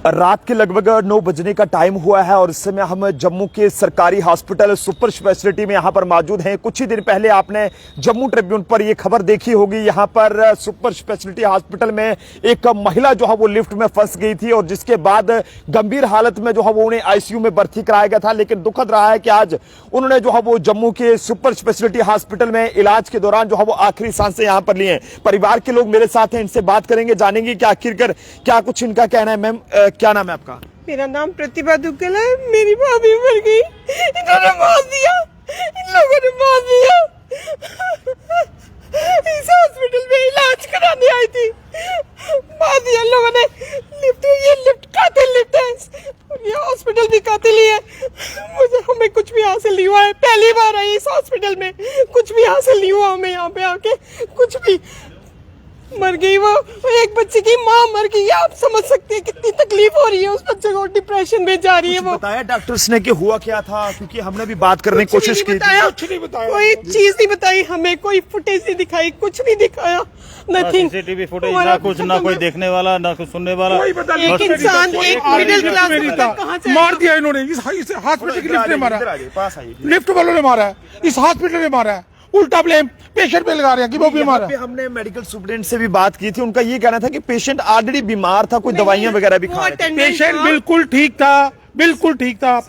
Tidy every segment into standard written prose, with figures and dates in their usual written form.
रात के लगभग 9 बजने का टाइम हुआ है और इस समय हम जम्मू के सरकारी हॉस्पिटल सुपर स्पेशलिटी में यहां पर मौजूद हैं। कुछ ही दिन पहले आपने जम्मू ट्रिब्यून पर यह खबर देखी होगी। यहां पर सुपर स्पेशलिटी हॉस्पिटल में एक महिला जो है वो लिफ्ट में फंस गई थी और जिसके बाद गंभीर हालत में जो है वो उन्हें आईसीयू में भर्ती कराया गया था। लेकिन दुखद रहा है कि आज उन्होंने जो है वो जम्मू के सुपर स्पेशलिटी हॉस्पिटल में इलाज के दौरान जो है वो आखिरी सांसें यहां पर लिए। परिवार के लोग मेरे साथ हैं, इनसे बात करेंगे, जानेंगे कि आखिरकार क्या कुछ इनका कहना है। मैम, क्या नाम है आपका? मेरा नाम प्रतिभा दुग्गल है। मेरी भाभी मर गई, इन्होंने मार दिया, इन लोगों ने मार दिया। इस हॉस्पिटल में इलाज कराने आई थी, मार दिया इन लोगों ने। ये लिफ्ट कातिल लिफ्ट है और ये हॉस्पिटल भी कातिल ही है। मुझे हमें कुछ भी हासिल नहीं हुआ है, पहली बार आई इस हॉस्पिटल में, कुछ भी हासिल नहीं हुआ हमें यहाँ पे आके, कुछ भी। मर गई वो एक बच्चे की माँ मर गई है। आप समझ सकते हैं कितनी तकलीफ हो रही है उस बच्चे को, डिप्रेशन में जा रही है वो। बताया डॉक्टर्स ने कि हुआ क्या था? क्योंकि हमने भी बात करने की कोशिश की, कुछ नहीं बताया, कोई चीज नहीं बताई हमें, कोई फुटेज नहीं दिखाई, कुछ नहीं दिखाया, नथिंग। सीसीटीवी फुटेज ना कुछ, ना कोई देखने वाला, ना कुछ सुनने वाला। एक इंसान, एक मिडिल क्लास कहाँ से मार दिया इन्होंने। इस हॉस्पिटल की लिफ्ट ने मारा, लिफ्ट वालों ने मारा है, इस हॉस्पिटल ने मारा है। उल्टा ब्लेम पेशेंट पे लगा रहे हैं कि वो बीमार है। हमने मेडिकल स्टूडेंट से भी बात की थी, उनका ये कहना था कि पेशेंट ऑलरेडी बीमार था, कोई दवाइयां वगैरह भी खा रहे थे। पेशेंट बिल्कुल ठीक था, बिल्कुल ठीक था।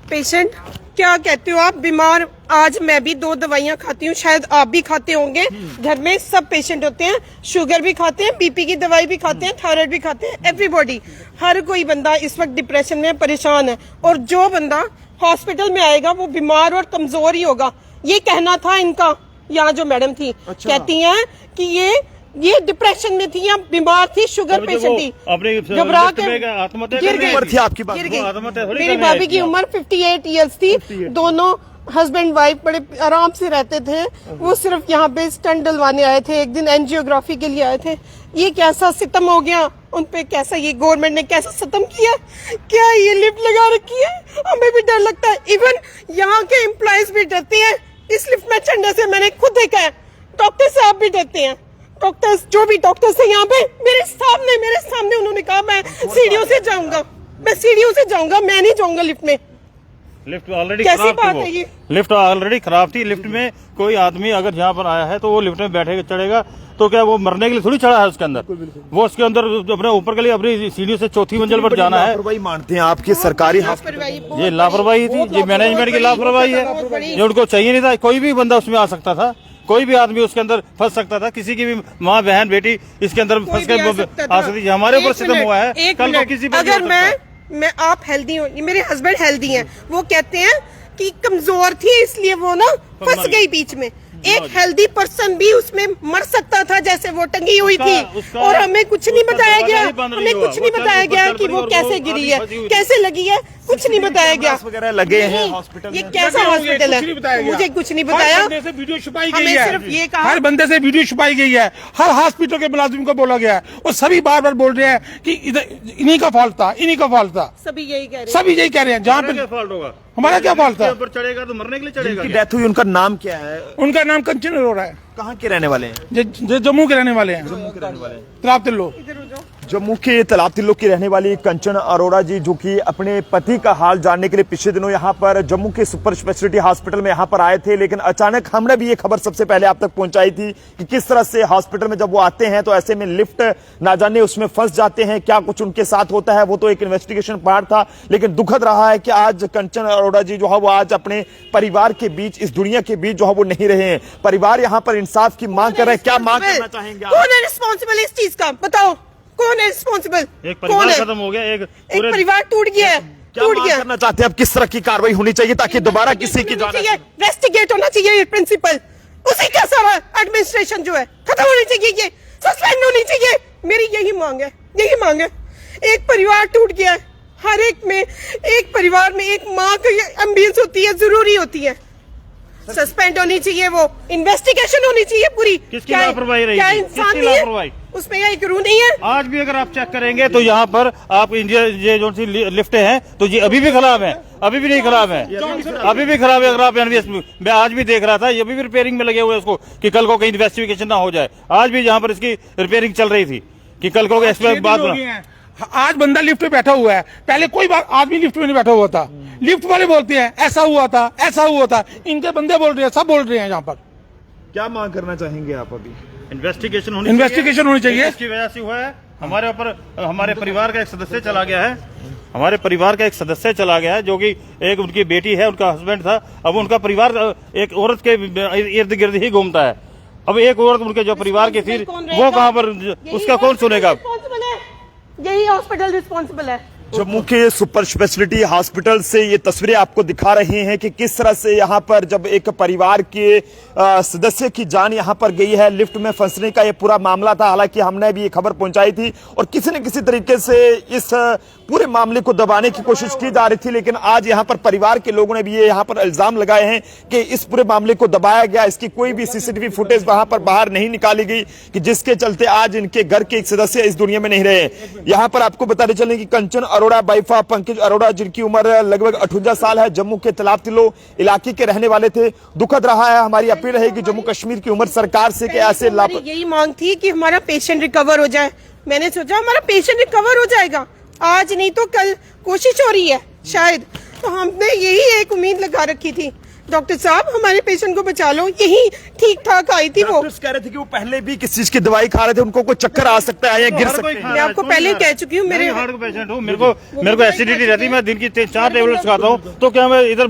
पेशेंट क्या कहते हो आप? बीमार। आज मैं भी 2 दवाइयां खाती हूँ, शायद आप भी खाते होंगे। घर में सब पेशेंट होते हैं, शुगर भी खाते हैं, बीपी की दवाई भी खाते हैं, थायराइड भी खाते हैं। एवरीबॉडी, हर कोई बंदा इस वक्त डिप्रेशन में परेशान है और जो बंदा हॉस्पिटल में आएगा वो बीमार और कमजोर ही होगा। ये कहना था इनका। यहाँ जो मैडम थी कहती हैं कि ये डिप्रेशन में थी या बीमार थी, शुगर पेशेंट थी, घबरा के गिर गई। मेरी भाभी की उम्र 58 इयर्स थी। दोनों हस्बैंड वाइफ बड़े आराम से रहते थे। वो सिर्फ यहाँ पे स्टंट डलवाने आए थे, एक दिन एंजियोग्राफी के लिए आए थे। ये कैसा सितम हो गया उन पे, कैसा ये गवर्नमेंट ने कैसा सितम किया। क्या ये लिफ्ट लगा रखी है? हमें भी डर लगता है। इवन यहाँ के एम्प्लॉयज भी डरते हैं इस लिफ्ट में चढ़ने से। मैंने खुद देखा है, डॉक्टर साहब भी डरते हैं। डॉक्टर्स, जो भी डॉक्टर्स हैं यहाँ पे, मेरे सामने उन्होंने कहा मैं सीढ़ियों से जाऊंगा, मैं सीढ़ियों से जाऊंगा, मैं नहीं जाऊंगा लिफ्ट में। लिफ्ट ऑलरेडी खराब थी, लिफ्ट ऑलरेडी खराब थी। लिफ्ट में कोई आदमी अगर यहाँ पर आया है तो वो लिफ्ट में बैठेगा, चढ़ेगा तो क्या वो मरने के लिए थोड़ी चढ़ा है उसके अंदर। वो उसके अंदर अपने ऊपर के लिए अपनी सीढ़ियों से 4थी मंजिल पर जाना है। लापरवाही मानते हैं आपके सरकारी ये लापरवाही थी, ये मैनेजमेंट की लापरवाही है। ये उनको चाहिए नहीं था। कोई भी बंदा उसमें आ सकता था, कोई भी आदमी उसके अंदर फंस सकता था, किसी की भी माँ बहन बेटी इसके अंदर फंस कर आ सकती। हमारे ऊपर सितम हुआ है, कल को किसी अगर मैं आप हेल्दी हो, मेरे हस्बैंड हेल्दी हैं, वो कहते हैं कि कमजोर थी इसलिए वो ना फंस गई बीच में। एक हेल्दी पर्सन भी उसमें मर सकता था, जैसे वो टंगी हुई थी। और हमें कुछ नहीं बताया गया, हमें कुछ नहीं बताया गया कि वो कैसे गिरी है, कैसे लगी है, कुछ नहीं बताया गया। वगैरह लगे हैं हॉस्पिटल। ये कैसा हॉस्पिटल है? मुझे कुछ नहीं बताया। वीडियो छुपाई गई हमें है, सिर्फ ये कहा, हर बंदे से वीडियो छुपाई गई है, हर हॉस्पिटल के मुलाजिम को बोला गया है और सभी बार बार बोल रहे हैं कि इन्हीं का फॉल्ट था, इन्हीं का फॉल्ट था। सभी यही कह रहे हैं, सभी यही कह रहे हैं। जहाँ पे फॉल्ट होगा, हमारा क्या फॉल्ट था? ऊपर चढ़ेगा तो मरने के लिए चढ़ेगा। डेथ हुई, उनका नाम क्या है? उनका नाम कंचन अरोड़ा है। कहाँ के रहने वाले हैं? जम्मू के रहने वाले हैं, तलाब तिल्लो। जम्मू के तालाब तिल्लो की रहने वाली कंचन अरोड़ा जी, जो कि अपने पति का हाल जानने के लिए पिछले दिनों यहाँ पर जम्मू के सुपर स्पेशलिटी हॉस्पिटल में यहाँ पर आए थे। लेकिन अचानक हमने भी ये खबर सबसे पहले आप तक पहुंचाई थी कि किस तरह से हॉस्पिटल में जब वो आते हैं तो ऐसे में लिफ्ट ना जाने उसमें फंस जाते हैं। क्या कुछ उनके साथ होता है वो तो एक इन्वेस्टिगेशन पार्ट था। लेकिन दुखद रहा है कि आज कंचन अरोड़ा जी जो है वो आज अपने परिवार के बीच, इस दुनिया के बीच जो है वो नहीं रहे हैं। परिवार यहाँ पर इंसाफ की मांग कर रहे हैं। क्या मांग करना चाहेंगे? कौन है रिस्पॉन्सिबल इस चीज का? बताओ कौन है रिस्पॉन्सिबल? एक परिवार खत्म हो गया, एक परिवार टूट गया है, टूट गया। करना चाहते हैं अब किस तरह की कार्रवाई होनी चाहिए ताकि दोबारा किसी की जान? इन्वेस्टिगेट होना चाहिए ये प्रिंसिपल, उसी का सारा एडमिनिस्ट्रेशन जो है खत्म होनी चाहिए, ये सस्पेंड होनी चाहिए। मेरी यही मांग है, यही मांग है। एक परिवार टूट गया है, हर एक में, एक परिवार में एक माँ की एम्बियंस होती है, जरूरी होती है। सस्पेंड होनी चाहिए, वो इन्वेस्टिगेशन होनी चाहिए पूरी। किसकी लापरवाही रही? क्या इंसान नहीं है उसमें? यह एक रूल नहीं है। आज भी अगर आप चेक करेंगे तो यहाँ पर आप इंडिया ये जो सी लिफ्टें हैं तो ये अभी भी खराब है, अभी भी नहीं खराब है, अभी भी खराब है। अगर आप मैं आज भी देख रहा था, ये अभी भी रिपेयरिंग में लगे हुए उसको कि कल को कहीं इन्वेस्टिगेशन ना हो जाए। आज भी यहाँ पर इसकी रिपेयरिंग चल रही थी कि कल को बात आज बंदा लिफ्ट में बैठा हुआ है, पहले कोई बात आदमी लिफ्ट में नहीं बैठा हुआ था। लिफ्ट वाले बोलते हैं ऐसा हुआ था, ऐसा हुआ था, इनके बंदे बोल रहे हैं, सब बोल रहे हैं यहाँ पर। क्या मांग करना चाहेंगे आप अभी? इन्वेस्टिगेशन होनी चाहिए। इसकी वजह से हुआ है, हमारे ऊपर हमारे परिवार का एक सदस्य चला गया है, हमारे परिवार का एक सदस्य चला गया है, जो कि एक उनकी बेटी है, उनका हस्बैंड था। अब उनका परिवार एक औरत के इर्द गिर्द ही घूमता है। अब एक औरत उनके जो परिवार की थी वो कहाँ पर, उसका कौन सुनेगा? यही हॉस्पिटल रिस्पॉन्सिबल है। जम्मू के सुपर स्पेशलिटी हॉस्पिटल से ये तस्वीरें आपको दिखा रहे हैं कि किस तरह से यहाँ पर जब एक परिवार के सदस्य की जान यहाँ पर गई है, लिफ्ट में फंसने का ये पूरा मामला था। हालांकि हमने भी ये खबर पहुंचाई थी और किसी न किसी तरीके से इस पूरे मामले को दबाने की कोशिश की जा रही थी, लेकिन आज यहाँ पर परिवार के लोगों ने भी ये यहाँ पर इल्जाम लगाए हैं कि इस पूरे मामले को दबाया गया। इसकी कोई भी सीसीटीवी फुटेज वहां पर बाहर नहीं निकाली गई कि जिसके चलते आज इनके घर के एक सदस्य इस दुनिया में नहीं रहे। यहाँ पर आपको बताते चलें कि कंचन अरोड़ा वाइफ पंकज अरोड़ा, जिनकी उम्र लगभग 58 साल है, जम्मू के तलाब तिलो इलाके के रहने वाले थे। दुखद रहा है। हमारी अपील रहेगी जम्मू कश्मीर की उम्र सरकार से कि ऐसे यही मांग थी कि हमारा पेशेंट रिकवर हो जाए। मैंने सोचा हमारा पेशेंट रिकवर हो जाएगा, आज नहीं तो कल कोशिश हो रही है शायद, तो हमने यही एक उम्मीद लगा रखी थी, डॉक्टर साहब हमारे पेशेंट को बचा लो। यही ठीक ठाक आई थी। वो कह रहे थे कि वो पहले भी किस चीज की दवाई खा रहे थे, उनको कोई चक्कर आ सकता है या गिर सकते हैं। मैं आपको पहले कह चुकी हूँ, मेरे हार्ट का पेशेंट हूँ, मेरे को एसिडिटी रहती है, मैं दिन की 4 टेबलेट्स खाता हूँ, तो क्या मैं इधर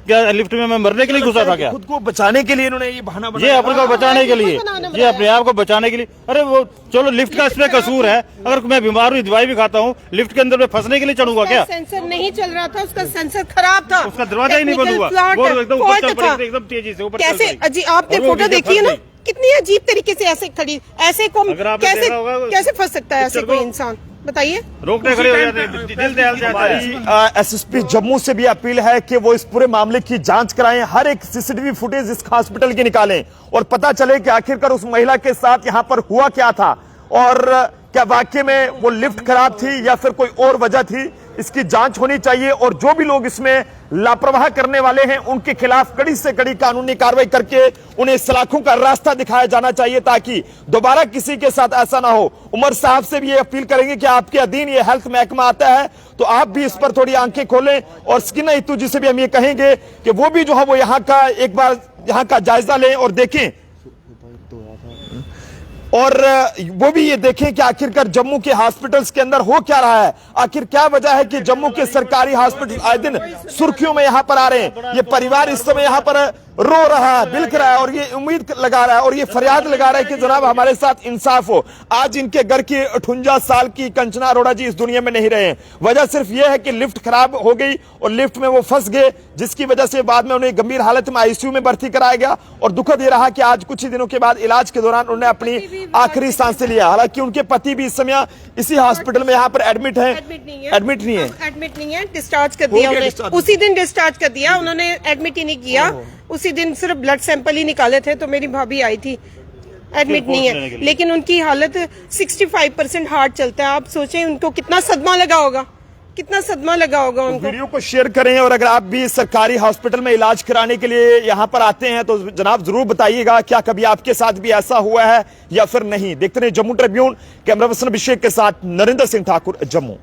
क्या लिफ्ट में मैं मरने के लिए घुसा था क्या? खुद को बचाने के लिए इन्होंने ये बहाना ये अपने को बचाने के लिए, ये अपने आप को बचाने के लिए। अरे वो चलो लिफ्ट का इसमें कसूर है, अगर मैं बीमार हूँ दवाई भी खाता हूँ, लिफ्ट के अंदर में फंसने के लिए चढ़ूंगा क्या? सेंसर नहीं चल रहा था, उसका सेंसर खराब था, उसका दरवाजा ही नहीं बंद हुआ, वो एकदम ऊपर चल पड़ी, एकदम तेजी से ऊपर। कैसे अजीब, आपने फोटो देखी है ना, कितनी अजीब तरीके से ऐसे खड़ी, ऐसे को कैसे फंस सकता है ऐसे कोई इंसान, बताइए? रोकने खड़े हो जाते हैं, दिल दहल जाता है। एसएसपी जम्मू से भी अपील है कि वो इस पूरे मामले की जांच कराएं, हर एक सीसीटीवी फुटेज इस हॉस्पिटल की निकालें और पता चले कि आखिरकार उस महिला के साथ यहां पर हुआ क्या था और क्या वाकई में वो लिफ्ट खराब थी या फिर कोई और वजह थी। इसकी जांच होनी चाहिए और जो भी लोग इसमें लापरवाह करने वाले हैं उनके खिलाफ कड़ी से कड़ी कानूनी कार्रवाई करके उन्हें सलाखों का रास्ता दिखाया जाना चाहिए ताकि दोबारा किसी के साथ ऐसा ना हो। उमर साहब से भी ये अपील करेंगे कि आपके अधीन ये हेल्थ महकमा आता है तो आप भी इस पर थोड़ी आंखें खोलें और स्किन इतू जी से भी हम ये कहेंगे कि वो भी जो है वो यहाँ का एक बार यहाँ का जायजा लें और देखें और वो भी ये देखें कि आखिरकार जम्मू के हॉस्पिटल्स के अंदर हो क्या रहा है। आखिर क्या वजह है कि जम्मू के सरकारी हॉस्पिटल आए दिन सुर्खियों में यहां पर आ रहे हैं। ये परिवार इस समय यहां पर रो रहा है, बिलख रहा है और ये उम्मीद लगा रहा है और ये फरियाद लगा रहा है कि जनाब हमारे साथ इंसाफ हो। आज इनके घर की 58 साल की कंचना अरोड़ा जी इस दुनिया में नहीं रहे। वजह सिर्फ यह है कि लिफ्ट खराब हो गई और लिफ्ट में वो फंस गए, जिसकी वजह से बाद में उन्हें गंभीर हालत में आईसीयू में भर्ती कराया गया और दुखद ये रहा कि आज कुछ ही दिनों के बाद इलाज के दौरान उन्होंने अपनी आखिरी सांसें लिया। हालांकि उनके पति भी इस समय इसी हॉस्पिटल में यहाँ पर एडमिट है। एडमिट नहीं है, डिस्चार्ज कर दिया उन्होंने, उसी दिन डिस्चार्ज कर दिया उन्होंने, एडमिट ही नहीं किया। उसी दिन सिर्फ ब्लड सैंपल ही निकाले थे तो मेरी भाभी आई थी, एडमिट नहीं है, लेकिन उनकी हालत 65% हार्ट चलता है। आप सोचें उनको कितना सदमा लगा होगा, कितना सदमा लगा होगा उनको। वीडियो को शेयर करें और अगर आप भी सरकारी हॉस्पिटल में इलाज कराने के लिए यहाँ पर आते हैं तो जनाब जरूर बताइएगा क्या कभी आपके साथ भी ऐसा हुआ है या फिर नहीं। देखते रहिए जम्मू ट्रिब्यून, कैमरा पर्सन अभिषेक के साथ नरेंद्र सिंह ठाकुर, जम्मू।